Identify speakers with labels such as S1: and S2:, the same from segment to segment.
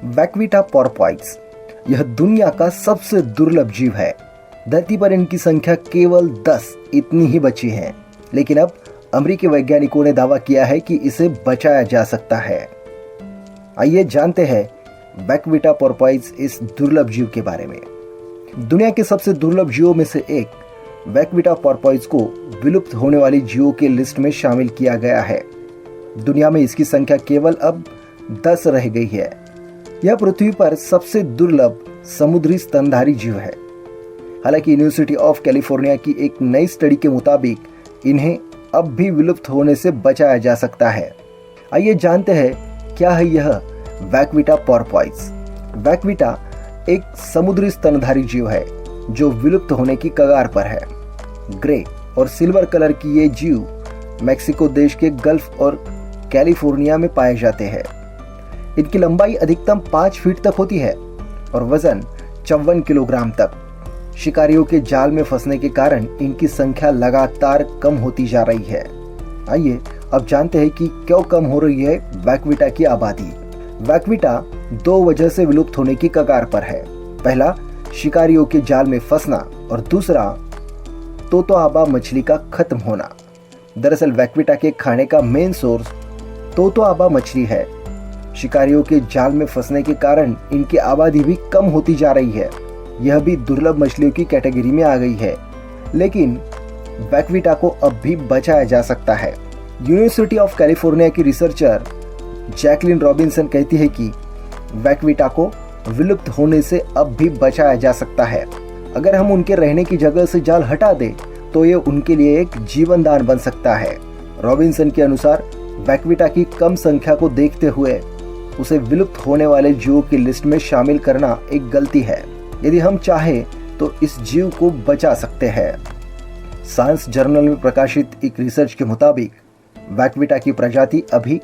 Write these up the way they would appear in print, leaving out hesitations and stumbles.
S1: वैक्विटा porpoise यह दुनिया का सबसे दुर्लभ जीव है। धरती पर इनकी संख्या केवल 10 इतनी ही बची है, लेकिन अब अमेरिकी वैज्ञानिकों ने दावा किया है कि इसे बचाया जा सकता है। आइए जानते हैं वैक्विटा पोर्पोइस इस दुर्लभ जीव के बारे में। दुनिया के सबसे दुर्लभ जीवों में से एक वैक्विटा पोर्पोइस को विलुप्त होने वाली जीवों के लिस्ट में शामिल किया गया है। दुनिया में इसकी संख्या केवल अब 10 रह गई है। यह पृथ्वी पर सबसे दुर्लभ समुद्री स्तनधारी जीव है। हालांकि यूनिवर्सिटी ऑफ कैलिफोर्निया की एक नई स्टडी के मुताबिक इन्हें अब भी विलुप्त होने से बचाया जा सकता है। आइए जानते हैं क्या है यह वैक्विटा पोर्पोइस। वैक्विटा एक समुद्री स्तनधारी जीव है जो विलुप्त होने की कगार पर है। ग्रे और सिल्वर कलर की ये जीव मेक्सिको देश के गल्फ और कैलिफोर्निया में पाए जाते हैं। इनकी लंबाई अधिकतम 5 फीट तक होती है और वजन 54 किलोग्राम तक। शिकारियों के जाल में फंसने के कारण इनकी संख्या लगातार कम होती जा रही है। आइए अब जानते हैं कि क्यों कम हो रही है वैक्विटा की आबादी। वैक्विटा 2 वजह से विलुप्त होने की कगार पर है। पहला, शिकारियों के जाल में फंसना और दूसरा, तोतोआबा मछली का खत्म होना। दरअसल वैक्विटा के खाने का मेन सोर्स तोतोआबा मछली है। शिकारियों के जाल में फंसने के कारण इनकी आबादी भी कम होती जा रही है। यह भी दुर्लभ मछलियों की कैटेगरी में आ गई है, लेकिन वैक्विटा को अब भी बचाया जा सकता है। यूनिवर्सिटी ऑफ कैलिफोर्निया की रिसर्चर जैकलिन रॉबिन्सन कहती है कि वैक्विटा को विलुप्त होने से अब भी बचाया जा सकता है। अगर हम उनके रहने की जगह से जाल हटा दें तो ये उनके लिए एक जीवन दान बन सकता है। रॉबिन्सन के अनुसार वैक्विटा की कम संख्या को देखते हुए उसे विलुप्त होने वाले जीवों की लिस्ट में शामिल करना एक गलती है। यदि हम चाहें तो इस जीव को बचा सकते हैं। साइंस जर्नल में प्रकाशित एक रिसर्च के मुताबिक वैक्विटा की प्रजाति अभी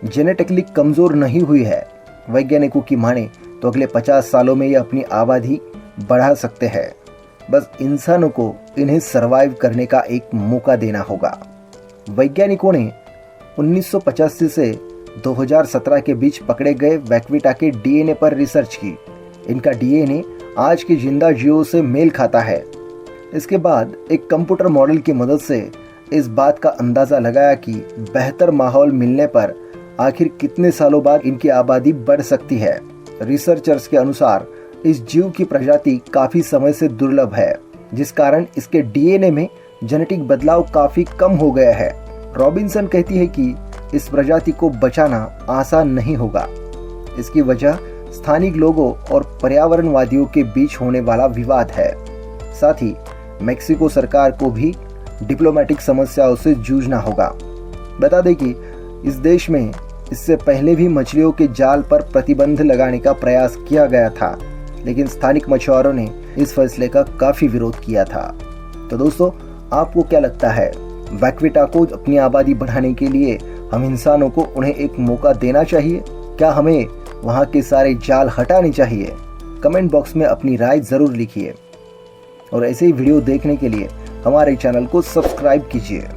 S1: जेनेटिकली कमजोर नहीं हुई है। वैज्ञानिकों की माने तो अगले 50 सालों में ये अपनी आबादी बढ़ा सकते हैं। बस इंसानों को इन्हें सरवाइव करने का एक मौका देना होगा। वैज्ञानिकों ने 1985 से 2017 के बीच पकड़े गए वैक्विटा के डीएनए पर रिसर्च की। इनका डीएनए आज के जिंदा जीवों से मेल खाता है। इसके बाद एक कंप्यूटर मॉडल की मदद से इस बात का अंदाजा लगाया कि बेहतर माहौल मिलने पर आखिर कितने सालों बाद इनकी आबादी बढ़ सकती है। रिसर्चर्स के अनुसार इस जीव की प्रजाति काफी समय से दुर्लभ है, जिस कारण इसके डीएनए में जेनेटिक बदलाव काफी कम हो गया है। रॉबिन्सन कहती है कि इस प्रजाति को बचाना आसान नहीं होगा। इसकी वजह स्थानीय लोगों और पर्यावरणवादियों के बीच होने वाला विवाद है। साथ ही मेक्सिको सरकार को भी डिप्लोमेटिक समस्याओं से जूझना होगा। बता दें कि इस देश में इससे पहले भी मछलियों के जाल पर प्रतिबंध लगाने का प्रयास किया गया था, लेकिन स्थानिक मछुआरों ने इस फैसले का काफी विरोध किया था। तो दोस्तों, आपको क्या लगता है, वैक्विटा को अपनी आबादी बढ़ाने के लिए हम इंसानों को उन्हें एक मौका देना चाहिए? क्या हमें वहां के सारे जाल हटाने चाहिए? कमेंट बॉक्स में अपनी राय जरूर लिखिए और ऐसे ही वीडियो देखने के लिए हमारे चैनल को सब्सक्राइब कीजिए।